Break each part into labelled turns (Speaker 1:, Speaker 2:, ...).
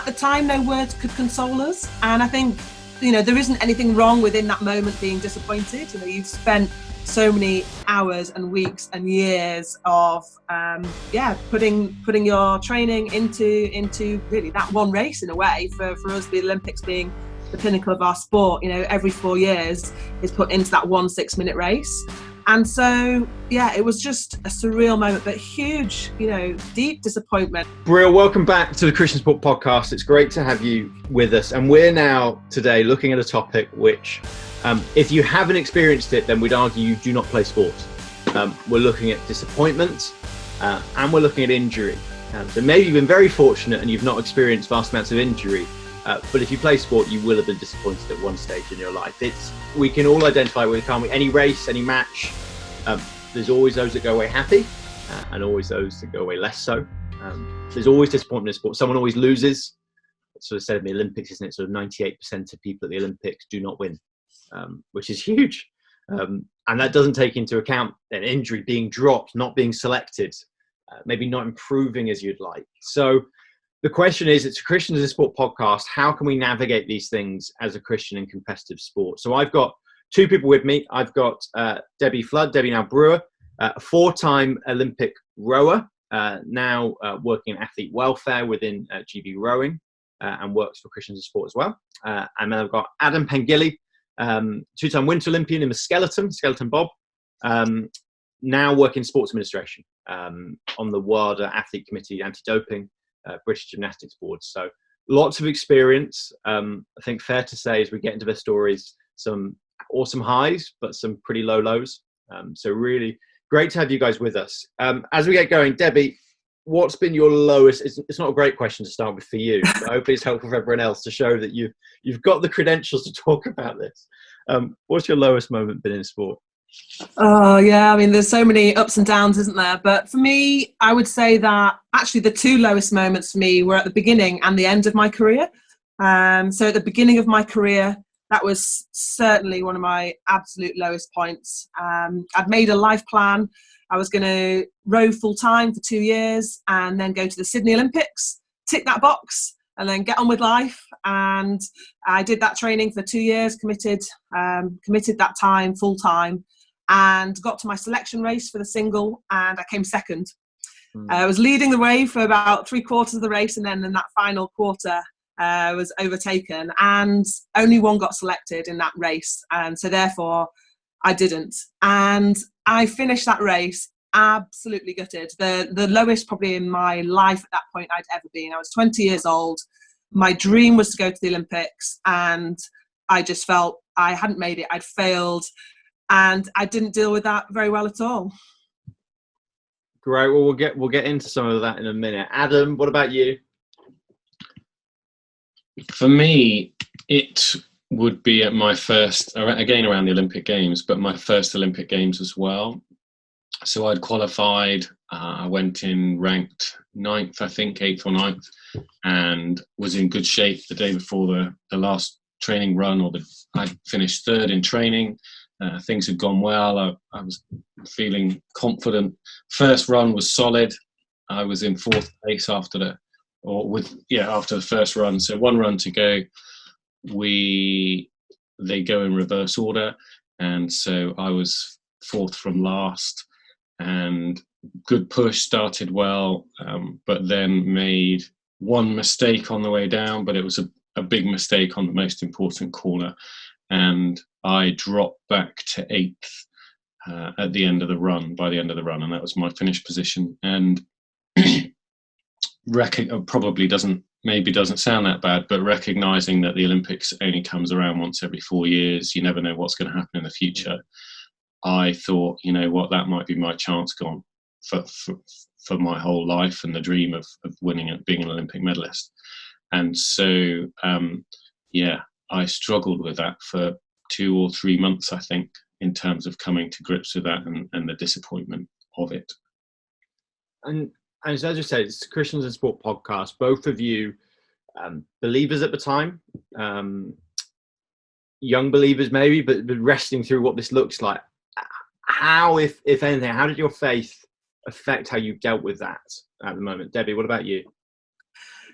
Speaker 1: at the time, no words could console us. And I think, you know, there isn't anything wrong within that moment being disappointed. You know, you've spent so many hours and weeks and years of putting your training into really that one race, in a way. For us, the Olympics being the pinnacle of our sport, you know, every 4 years is put into that 1 6-minute race. And so, yeah, it was just a surreal moment, but huge, you know, deep disappointment.
Speaker 2: Brill, welcome back to the Christian Sport Podcast. It's great to have you with us. And we're now today looking at a topic which, if you haven't experienced it, then we'd argue you do not play sport. We're looking at disappointment and we're looking at injury. So maybe you've been very fortunate and you've not experienced vast amounts of injury. But if you play sport, you will have been disappointed at one stage in your life. We can all identify with, can't we? Any race, any match, there's always those that go away happy and always those that go away less so. There's always disappointment in sport. Someone always loses. It's sort of said in the Olympics, isn't it? Sort of 98% of people at the Olympics do not win, which is huge. And that doesn't take into account an injury, being dropped, not being selected, maybe not improving as you'd like. So the question is, it's a Christian as a Sport podcast. How can we navigate these things as a Christian in competitive sport? So I've got two people with me. I've got Debbie Flood, Debbie now brewer, a 4-time Olympic rower, now working in athlete welfare within GB Rowing, and works for Christians in Sport as well. And then I've got Adam Pengilly, 2-time Winter Olympian in the skeleton bob, now working in sports administration on the WADA Athlete Committee Anti-Doping, British Gymnastics Board. So lots of experience. I think fair to say, as we get into their stories, some awesome highs, but some pretty low lows. So really great to have you guys with us. As we get going, Debbie, what's been your lowest? It's not a great question to start with for you, but hopefully it's helpful for everyone else to show that you've got the credentials to talk about this. What's your lowest moment been in sport?
Speaker 1: Oh, yeah. I mean, there's so many ups and downs, isn't there? But for me, I would say that actually the two lowest moments for me were at the beginning and the end of my career. So at the beginning of my career, that was certainly one of my absolute lowest points. I'd made a life plan. I was going to row full time for 2 years and then go to the Sydney Olympics, tick that box, and then get on with life. And I did that training for 2 years, committed that time full time, and got to my selection race for the single, and I came second. I was leading the way for about 3/4 of the race, and then in that final quarter was overtaken, and only one got selected in that race, and so therefore I didn't. And I finished that race absolutely gutted. The lowest probably in my life at that point I'd ever been. I was 20 years old. My dream was to go to the Olympics, and I just felt I hadn't made it. I'd failed, and I didn't deal with that very well at all.
Speaker 2: Great. Well, we'll get into some of that in a minute. Adam, what about you?
Speaker 3: For me, it would be at my first, again around the Olympic Games, but my first Olympic Games as well. So I'd qualified, I went in ranked 9th, I think, 8th or 9th, and was in good shape the day before the last training run, I finished 3rd in training. Things had gone well. I was feeling confident. First run was solid. I was in 4th place after the first run. So 1 run to go. They go in reverse order, and so I was 4th from last. And good push, started well, but then made one mistake on the way down, but it was a big mistake on the most important corner, and I dropped back to 8th by the end of the run, and that was my finish position. And probably doesn't sound that bad, but recognizing that the Olympics only comes around once every 4 years, you never know what's going to happen in the future. I thought, you know what, that might be my chance gone for my whole life and the dream of winning and being an Olympic medalist. And so, I struggled with that for 2 or 3 months, I think, in terms of coming to grips with that and the disappointment of it.
Speaker 2: And as I just said, it's Christians in Sport podcast. Both of you believers at the time, young believers maybe, but wrestling through what this looks like. How, if anything, how did your faith affect how you dealt with that at the moment? Debbie, what about you?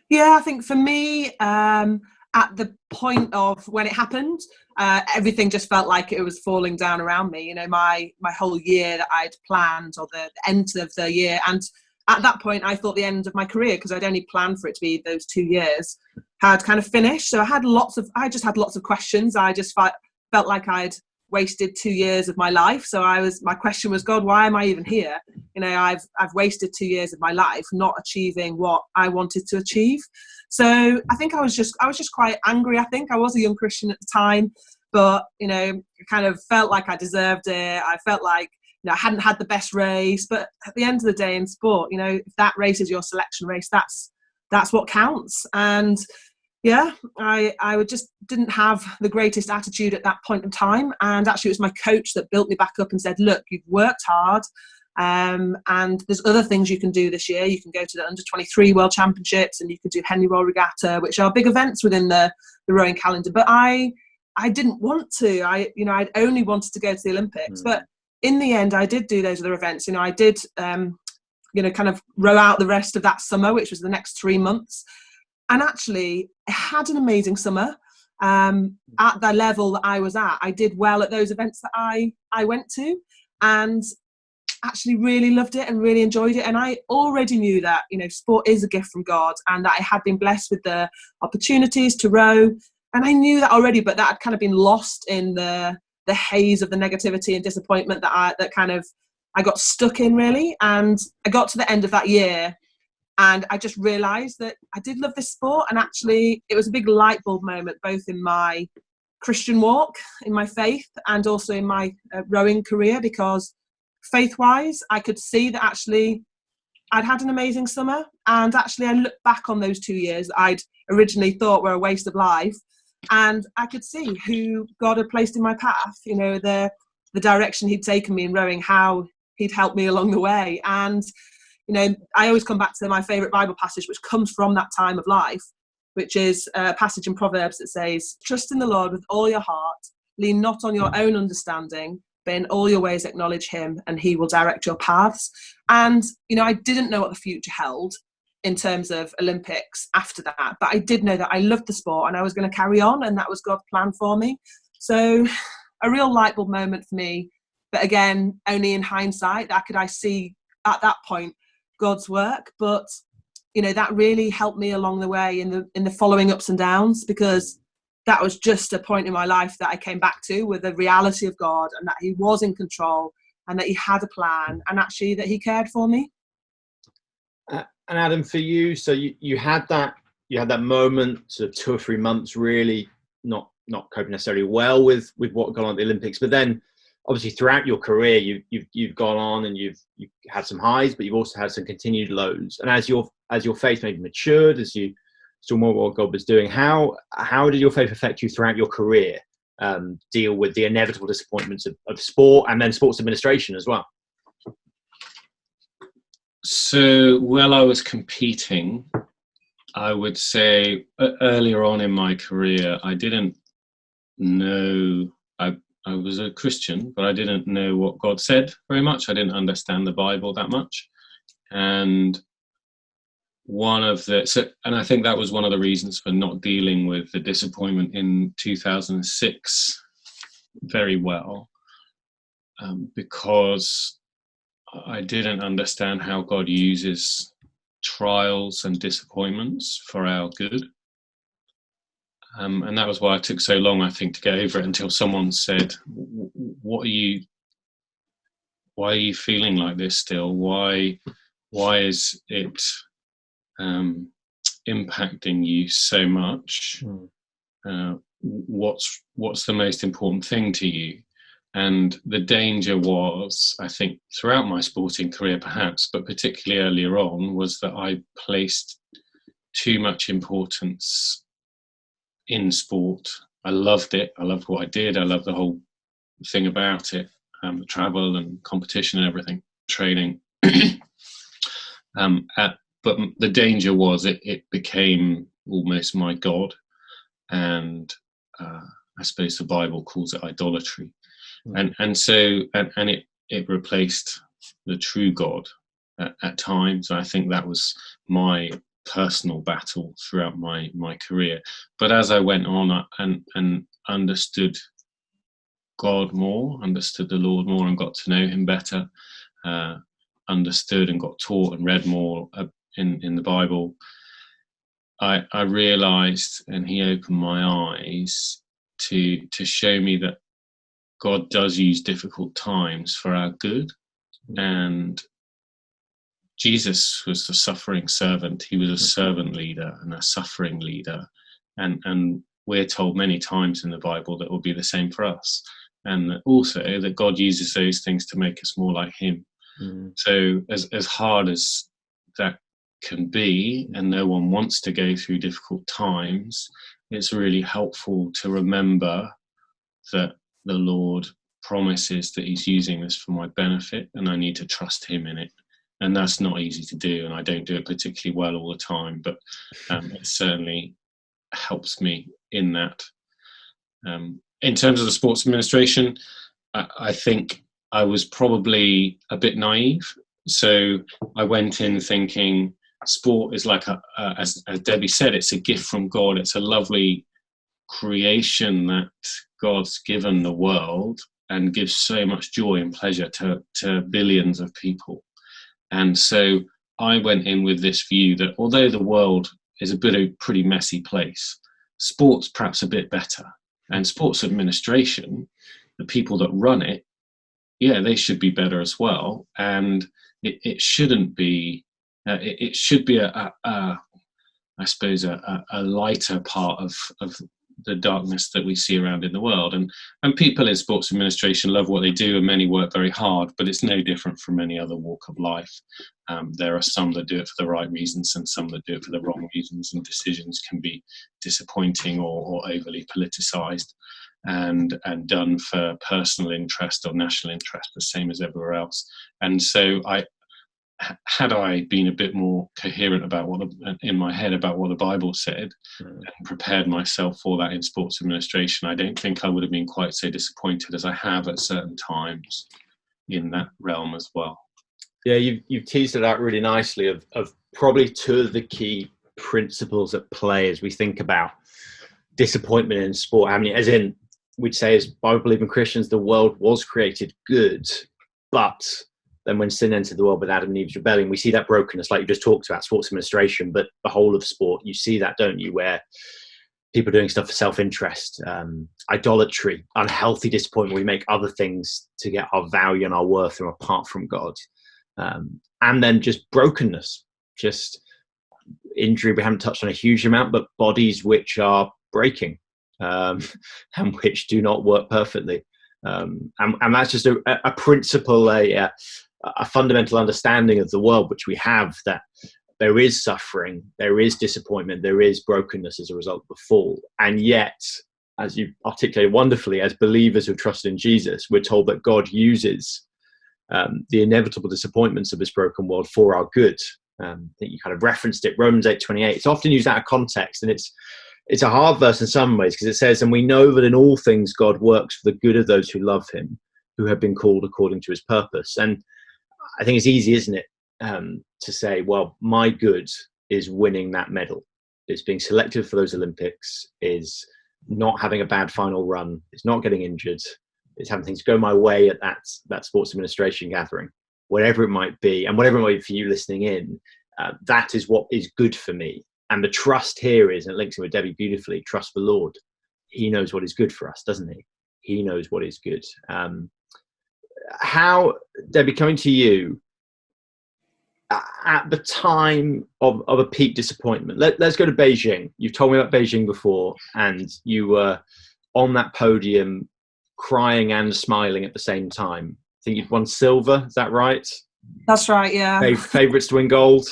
Speaker 1: Yeah, I think for me, at the point of when it happened, everything just felt like it was falling down around me. You know, my whole year that I'd planned, or the end of the year, and at that point, I thought the end of my career, because I'd only planned for it to be those 2 years, had kind of finished. So I just had lots of questions. I just felt like I'd wasted 2 years of my life. So my question was, God, why am I even here? You know, I've wasted 2 years of my life not achieving what I wanted to achieve. So I think I was just quite angry. I think I was a young Christian at the time, but, you know, I kind of felt like I deserved it. I felt like, you know, I hadn't had the best race, but at the end of the day in sport, you know, if that race is your selection race, that's what counts. And yeah, I just didn't have the greatest attitude at that point in time. And actually, it was my coach that built me back up and said, look, you've worked hard, and there's other things you can do this year. You can go to the under-23 World Championships, and you can do Henry Royal Regatta, which are big events within the rowing calendar. But I didn't want to. I'd only wanted to go to the Olympics. But in the end, I did do those other events. You know, I did, kind of row out the rest of that summer, which was the next 3 months. And actually, I had an amazing summer. At the level that I was at, I did well at those events that I went to, and actually really loved it and really enjoyed it. And I already knew that, you know, sport is a gift from God, and that I had been blessed with the opportunities to row. And I knew that already, but that had kind of been lost in the haze of the negativity and disappointment that I got stuck in, really. And I got to the end of that year, and I just realised that I did love this sport. And actually, it was a big light bulb moment, both in my Christian walk, in my faith, and also in my rowing career, because faith-wise, I could see that actually I'd had an amazing summer. And actually, I looked back on those 2 years that I'd originally thought were a waste of life, and I could see who God had placed in my path, you know, the direction he'd taken me in rowing, how he'd helped me along the way. And, you know, I always come back to my favourite Bible passage, which comes from that time of life, which is a passage in Proverbs that says, trust in the Lord with all your heart, lean not on your own understanding, but in all your ways acknowledge him, and he will direct your paths. And, you know, I didn't know what the future held in terms of Olympics after that, but I did know that I loved the sport and I was going to carry on, and that was God's plan for me. So a real light bulb moment for me, but again, only in hindsight that could I see at that point God's work. But, you know, that really helped me along the way in the following ups and downs, because that was just a point in my life that I came back to with the reality of God, and that he was in control, and that he had a plan, and actually that he cared for me.
Speaker 2: And Adam, for you, so you had that moment, sort of 2 or 3 months, really not coping necessarily well with what got on at the Olympics. But then, obviously, throughout your career, you've gone on and you've had some highs, but you've also had some continued lows. And as your faith maybe matured, as you saw more what God was doing, how did your faith affect you throughout your career? Deal with the inevitable disappointments of sport, and then sports administration as well.
Speaker 3: So while I was competing, I would say earlier on in my career, I didn't know, I was a Christian, but I didn't know what God said very much. I didn't understand the Bible that much. And I think that was one of the reasons for not dealing with the disappointment in 2006 very well, because I didn't understand how God uses trials and disappointments for our good. And that was why it took so long, I think, to get over it, until someone said, why are you feeling like this still? Why is it impacting you so much? What's the most important thing to you? And the danger was, I think, throughout my sporting career perhaps, but particularly earlier on, was that I placed too much importance in sport. I loved it. I loved what I did. I loved the whole thing about it, the travel and competition and everything, training. But the danger was it became almost my God. And I suppose the Bible calls it idolatry. And so it replaced the true God at times. I think that was my personal battle throughout my career. But as I went on and understood God more, understood the Lord more, and got to know him better, understood and got taught and read more in the Bible, I realized, and he opened my eyes to show me that God does use difficult times for our good. And Jesus was the suffering servant. He was a servant leader and a suffering leader. And we're told many times in the Bible that will be the same for us. And also that God uses those things to make us more like him. So as hard as that can be, and no one wants to go through difficult times, it's really helpful to remember that the Lord promises that he's using this for my benefit, and I need to trust him in it. And that's not easy to do, and I don't do it particularly well all the time, but it certainly helps me in that. In terms of the sports administration, I think I was probably a bit naive. So I went in thinking sport is like, as Debbie said, it's a gift from God. It's a lovely creation that God's given the world and gives so much joy and pleasure to billions of people. And so I went in with this view that although the world is a pretty messy place, sport's perhaps a bit better. And sports administration, the people that run it, yeah, they should be better as well. And it shouldn't be, it should be I suppose, a lighter part of the darkness that we see around in the world. And people in sports administration love what they do, and many work very hard, but it's no different from any other walk of life. There are some that do it for the right reasons and some that do it for the wrong reasons, and decisions can be disappointing or overly politicized and done for personal interest or national interest, the same as everywhere else. And so had I been a bit more coherent about in my head about what the Bible said, and prepared myself for that in sports administration, I don't think I would have been quite so disappointed as I have at certain times in that realm as well.
Speaker 2: Yeah, you've teased it out really nicely of probably two of the key principles at play as we think about disappointment in sport. I mean, as in, we'd say as Bible-believing Christians, the world was created good, but then when sin entered the world with Adam and Eve's rebellion, we see that brokenness, like you just talked about, sports administration, but the whole of sport, you see that, don't you, where people are doing stuff for self-interest, idolatry, unhealthy disappointment. We make other things to get our value and our worth from apart from God. And then just brokenness, just injury. We haven't touched on a huge amount, but bodies which are breaking and which do not work perfectly. And that's just a principle, a fundamental understanding of the world which we have, that there is suffering, there is disappointment, there is brokenness as a result of the fall. And yet, as you articulated wonderfully, as believers who trust in Jesus, we're told that God uses the inevitable disappointments of this broken world for our good. I think you kind of referenced it, Romans 8:28. It's often used out of context, and it's a hard verse in some ways, because it says, and we know that in all things God works for the good of those who love him, who have been called according to his purpose. And I think it's easy, isn't it, to say, well, my good is winning that medal, is being selected for those Olympics, is not having a bad final run, is not getting injured, is having things go my way at that sports administration gathering, whatever it might be, and whatever it might be for you listening in, that is what is good for me. And the trust here is, and it links in with Debbie beautifully, trust the Lord. He knows what is good for us, doesn't he? He knows what is good. How, Debbie, coming to you, at the time of a peak disappointment, let's go to Beijing. You've told me about Beijing before, and you were on that podium crying and smiling at the same time. I think you've won silver, is that right?
Speaker 1: That's right, yeah.
Speaker 2: Favourites to win gold?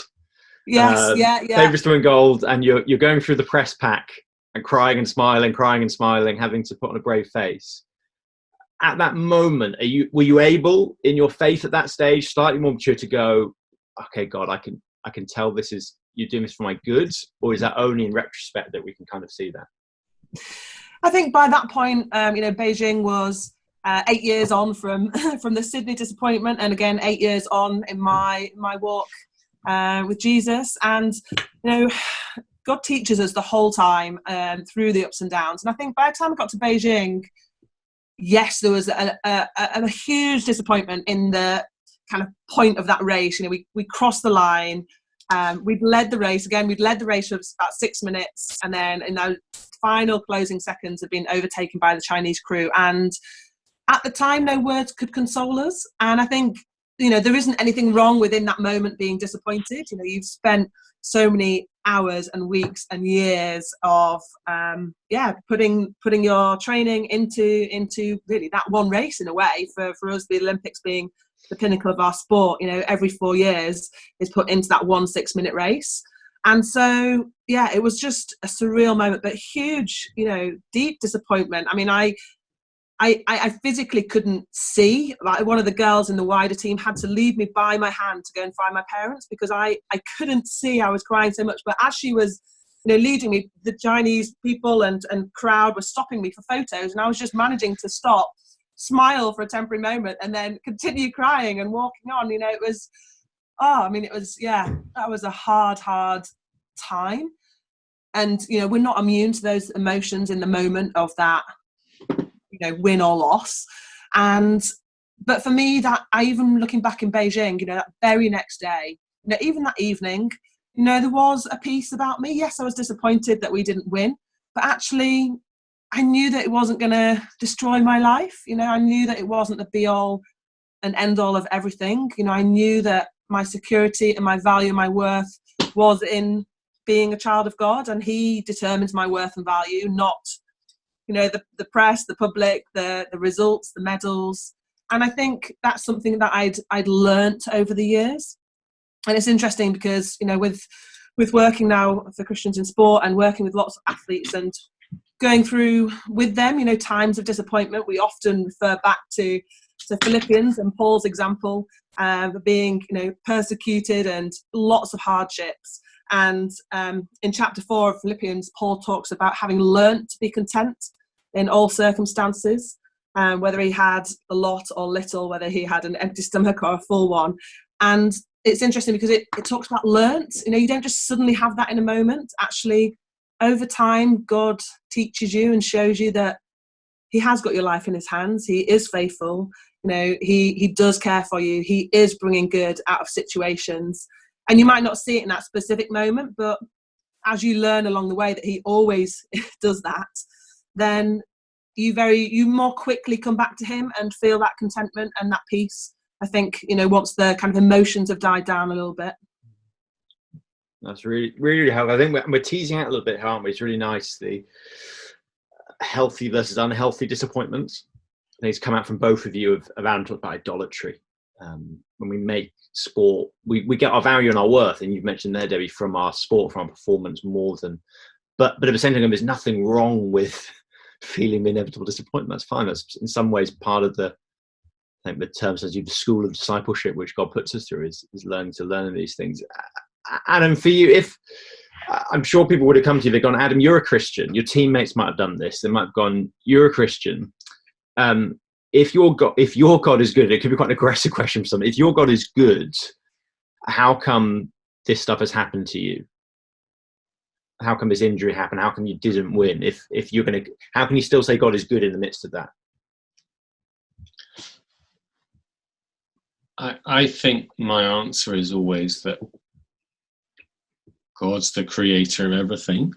Speaker 1: Yes, yeah.
Speaker 2: Favourites to win gold, and you're going through the press pack and crying and smiling, having to put on a brave face. At that moment, were you able, in your faith at that stage, slightly more mature, to go, okay, God, I can tell you're doing this for my good, or is that only in retrospect that we can kind of see that?
Speaker 1: I think by that point, Beijing was 8 years on from the Sydney disappointment, and again 8 years on in my walk with Jesus. And, you know, God teaches us the whole time through the ups and downs. And I think by the time I got to Beijing, yes, there was a huge disappointment in the kind of point of that race. You know, we crossed the line. We'd led the race again. We'd led the race for about 6 minutes, and then in those final closing seconds, had been overtaken by the Chinese crew. And at the time, no words could console us. And I think, you know, there isn't anything wrong within that moment being disappointed. You know, you've spent so many hours and weeks and years of putting your training into really that one race, in a way. For us, the Olympics being the pinnacle of our sport, you know, every 4 years is put into that 1 6-minute race. And so, yeah, it was just a surreal moment, but huge, you know, deep disappointment. I mean, I physically couldn't see. Like, one of the girls in the wider team had to lead me by my hand to go and find my parents, because I couldn't see. I was crying so much. But as she was, you know, leading me, the Chinese people and crowd were stopping me for photos, and I was just managing to stop, smile for a temporary moment, and then continue crying and walking on. You know, it was, that was a hard time. And, you know, we're not immune to those emotions in the moment of that, you know, win or loss. But for me, that even looking back in Beijing, you know, that very next day, you know, even that evening, you know, there was a piece about me. Yes, I was disappointed that we didn't win, but actually I knew that it wasn't going to destroy my life. You know, I knew that it wasn't the be all and end all of everything. You know, I knew that my security and my value, my worth was in being a child of God, and He determines my worth and value, not, you know, the press, the public, the results, the medals. And I think that's something that I'd learnt over the years. And it's interesting because, you know, with working now for Christians in Sport and working with lots of athletes and going through with them, you know, times of disappointment, we often refer back to Philippians and Paul's example of being, you know, persecuted and lots of hardships. And in chapter 4 of Philippians, Paul talks about having learnt to be content in all circumstances, whether he had a lot or little, whether he had an empty stomach or a full one. And it's interesting because it talks about learnt. You know, you don't just suddenly have that in a moment. Actually, over time, God teaches you and shows you that He has got your life in His hands. He is faithful. You know, He does care for you. He is bringing good out of situations. And you might not see it in that specific moment, but as you learn along the way that He always does that, then you more quickly come back to Him and feel that contentment and that peace. I think, you know, once the kind of emotions have died down a little bit.
Speaker 2: That's really, really helpful. I think we're teasing out a little bit, aren't we? It's really nice, the healthy versus unhealthy disappointments. I think it's come out from both of you of Adam talked about idolatry. When we make sport, we get our value and our worth, and you've mentioned there, Debbie, from our sport, from our performance more than, but at the same time, there's nothing wrong with feeling the inevitable disappointment. That's fine. That's in some ways part of the, I think the term says, the school of discipleship, which God puts us through, is learning to learn these things. Adam, for you, if I'm sure people would have come to you, they've gone, Adam, you're a Christian. Your teammates might have done this. They might have gone, you're a Christian. If your God is good, it could be quite an aggressive question for someone. If your God is good, how come this stuff has happened to you? How come this injury happened? How come you didn't win? If you're going to, how can you still say God is good in the midst of that?
Speaker 3: I think my answer is always that God's the creator of everything.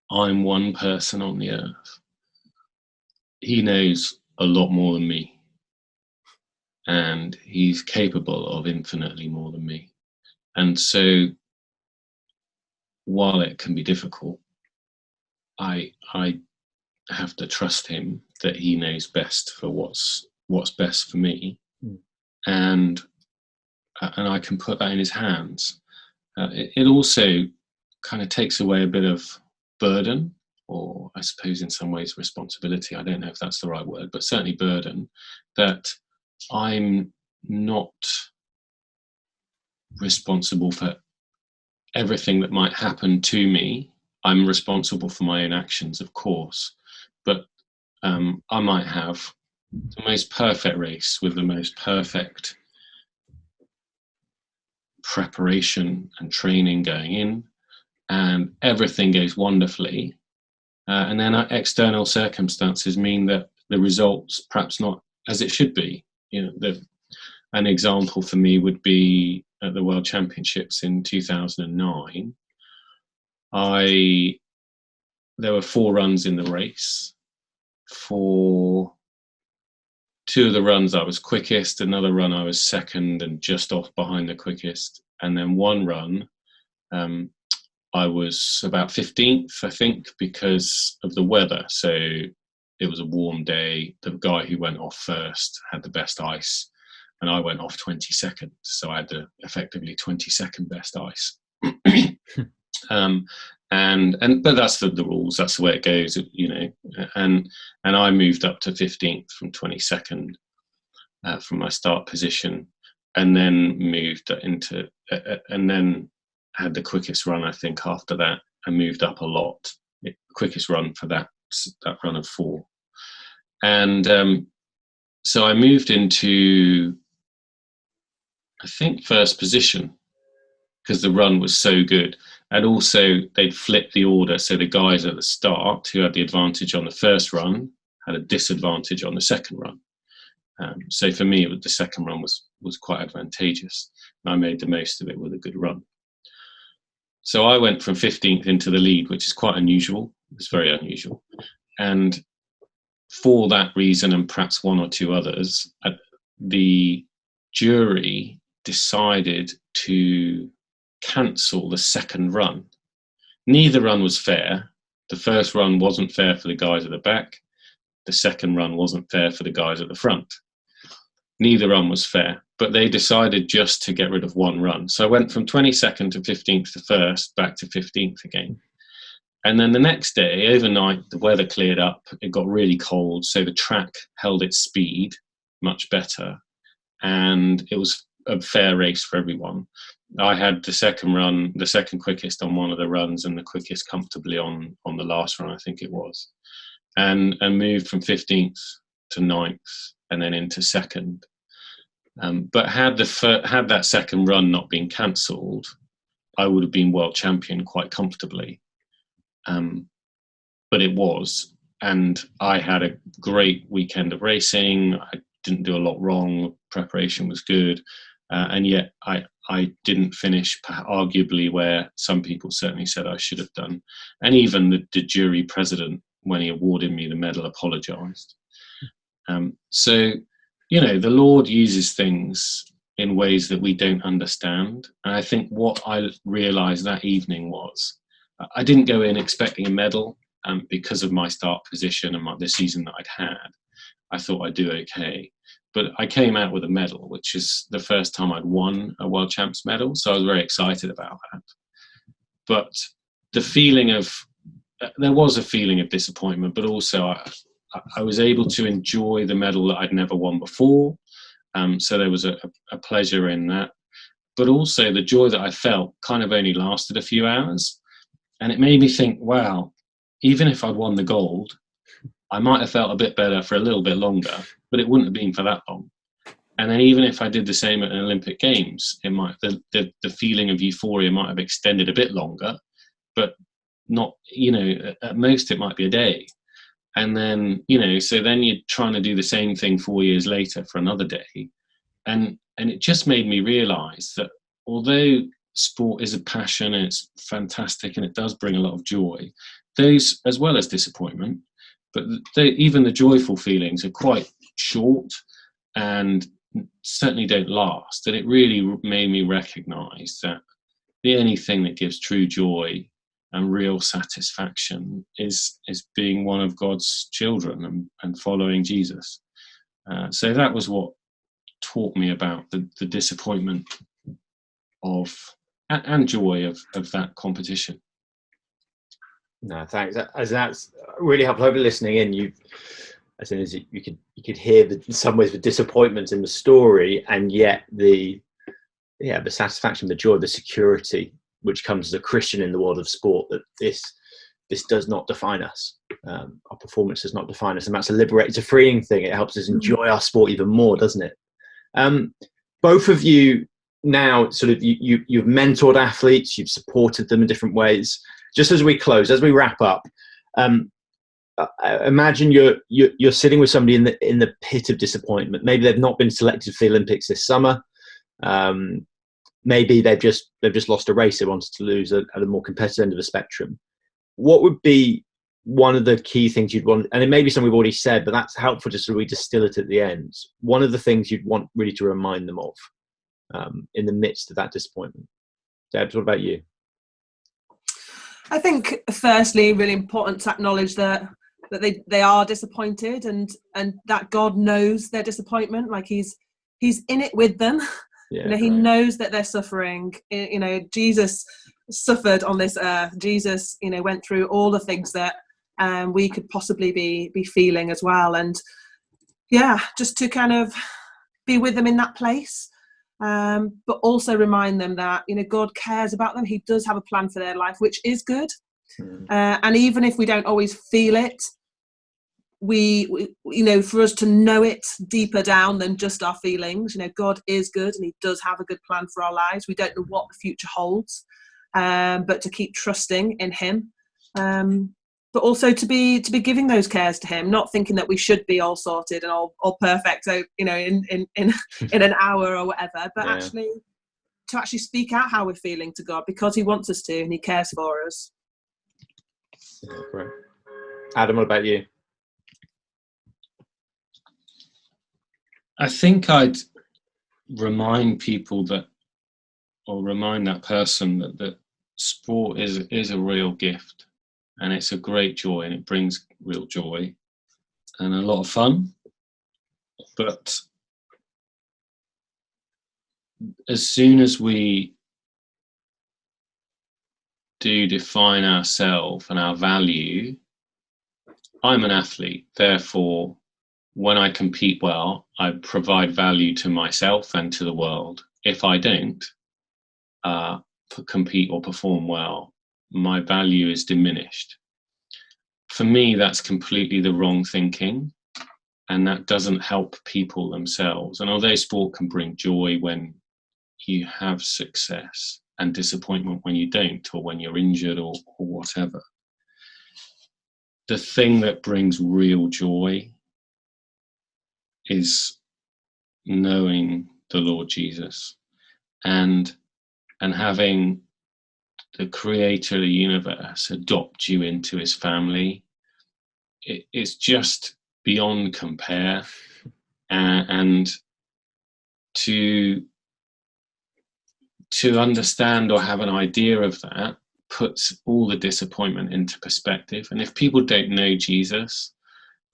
Speaker 3: I'm one person on the earth. He knows a lot more than me. And He's capable of infinitely more than me. And so, while it can be difficult, I have to trust Him that He knows best for what's best for me. And I can put that in His hands. It also kind of takes away a bit of burden, or I suppose in some ways responsibility. I don't know if that's the right word, but certainly burden, that I'm not responsible for everything that might happen to me. I'm responsible for my own actions, of course, but I might have the most perfect race with the most perfect preparation and training going in, and everything goes wonderfully. And then external circumstances mean that the results perhaps not as it should be. An example for me would be at the World Championships in 2009. There were 4 runs in the race. For 2 of the runs I was quickest, another run I was second and just off behind the quickest, and then 1 run I was about 15th, I think, because of the weather. So it was a warm day. The guy who went off first had the best ice, and I went off 22nd. So I had the effectively 22nd best ice. But that's the rules. That's the way it goes, And I moved up to 15th from 22nd from my start position, and then moved into and then had the quickest run, I think, after that, and moved up a lot. Quickest run for that run of 4. And so I moved into, I think, first position because the run was so good. And also they'd flipped the order. So the guys at the start who had the advantage on the first run had a disadvantage on the second run. So for me, the second run was quite advantageous. And I made the most of it with a good run. So I went from 15th into the lead, which is quite unusual. It's very unusual. And for that reason, and perhaps 1 or 2 others, the jury decided to cancel the second run. Neither run was fair. The first run wasn't fair for the guys at the back. The second run wasn't fair for the guys at the front. Neither run was fair, but they decided just to get rid of 1 run. So I went from 22nd to 15th to first, back to 15th again. And then the next day, overnight, the weather cleared up. It got really cold, so the track held its speed much better. And it was a fair race for everyone. I had the second quickest on one of the runs, and the quickest comfortably on the last run, I think it was. And moved from 15th to 9th, and then into second. But had that second run not been cancelled, I would have been world champion quite comfortably. But it was, and I had a great weekend of racing. I didn't do a lot wrong. Preparation was good, and yet I didn't finish arguably where some people certainly said I should have done. And even the jury president, when he awarded me the medal, apologised. So, the Lord uses things in ways that we don't understand. And I think what I realised that evening was I didn't go in expecting a medal because of my start position and the season that I'd had. I thought I'd do okay. But I came out with a medal, which is the first time I'd won a World Champs medal. So I was very excited about that. But there was a feeling of disappointment, but also I was able to enjoy the medal that I'd never won before. So there was a pleasure in that. But also the joy that I felt kind of only lasted a few hours. And it made me think, wow, even if I'd won the gold, I might have felt a bit better for a little bit longer, but it wouldn't have been for that long. And then even if I did the same at an Olympic Games, it might the feeling of euphoria might have extended a bit longer, but not, at most it might be a day. And then, so then you're trying to do the same thing 4 years later for another day. And it just made me realize that although sport is a passion and it's fantastic and it does bring a lot of joy, those, as well as disappointment, but even the joyful feelings are quite short and certainly don't last. And it really made me recognize that the only thing that gives true joy and real satisfaction is being one of God's children and following Jesus. So that was what taught me about the disappointment of and joy of that competition.
Speaker 2: No, thanks. That's really helpful. Hopefully, listening in, you could hear in some ways the disappointment in the story, and yet the satisfaction, the joy, the security which comes as a Christian in the world of sport, that this does not define us. Our performance does not define us, and that's it's a freeing thing. It helps us enjoy our sport even more, doesn't it? Both of you now sort of you've mentored athletes, you've supported them in different ways. Just as we close, as we wrap up, imagine you're sitting with somebody in the pit of disappointment. Maybe they've not been selected for the Olympics this summer. Maybe they've just lost a race they wanted to lose at a more competitive end of the spectrum. What would be one of the key things you'd want, and it may be something we've already said, but that's helpful to sort of distill it at the end. One of the things you'd want really to remind them of in the midst of that disappointment. Debs, what about you?
Speaker 1: I think firstly, really important to acknowledge that they are disappointed, and that God knows their disappointment. Like he's in it with them. Yeah, he knows that they're suffering. Jesus suffered on this earth. Jesus, went through all the things that we could possibly be feeling as well. And yeah, just to kind of be with them in that place, but also remind them that God cares about them. He does have a plan for their life, which is good. And even if we don't always feel it, we for us to know it deeper down than just our feelings, God is good and he does have a good plan for our lives. We don't know what the future holds, but to keep trusting in him, but also to be giving those cares to him, not thinking that we should be all sorted and all perfect, so in an hour or whatever, but actually speak out how we're feeling to God, because he wants us to and he cares for us.
Speaker 2: Yeah, great. Adam, what about you?
Speaker 3: I think I'd remind people that person that sport is a real gift, and it's a great joy, and it brings real joy and a lot of fun. But as soon as we do define ourselves and our value, I'm an athlete, therefore when I compete well, I provide value to myself and to the world. If I don't compete or perform well, my value is diminished. For me, that's completely the wrong thinking, and that doesn't help people themselves. And although sport can bring joy when you have success and disappointment when you don't, or when you're injured or whatever, the thing that brings real joy is knowing the Lord Jesus and having the creator of the universe adopt you into his family. It's just beyond compare, and to understand or have an idea of that puts all the disappointment into perspective. And if people don't know Jesus,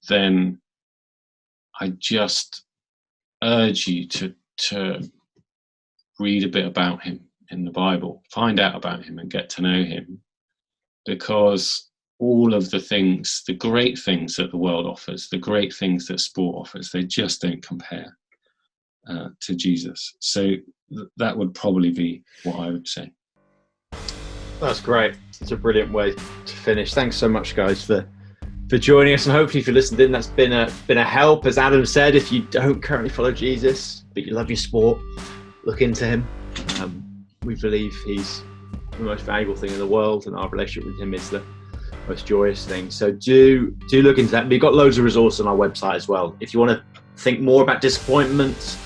Speaker 3: then I just urge you to read a bit about him in the Bible, find out about him and get to know him, because all of the things, the great things that the world offers, the great things that sport offers, they just don't compare to Jesus. So that would probably be what I would say.
Speaker 2: That's great. It's a brilliant way to finish. Thanks so much, guys, for joining us, and hopefully if you listened in, that's been a help. As Adam said, if you don't currently follow Jesus but you love your sport, look into him. We believe he's the most valuable thing in the world, and our relationship with him is the most joyous thing. So do look into that. We've got loads of resources on our website as well. If you want to think more about disappointment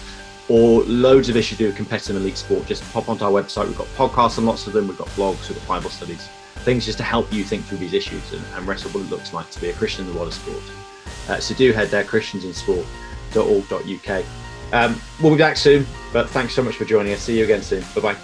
Speaker 2: or loads of issues to do with competitive elite sport, just pop onto our website. We've got podcasts on lots of them, we've got blogs, we've got Bible studies, things just to help you think through these issues and wrestle what it looks like to be a Christian in the world of sport. So do head there, christiansinsport.org.uk. We'll be back soon, but thanks so much for joining us. See you again soon. Bye-bye.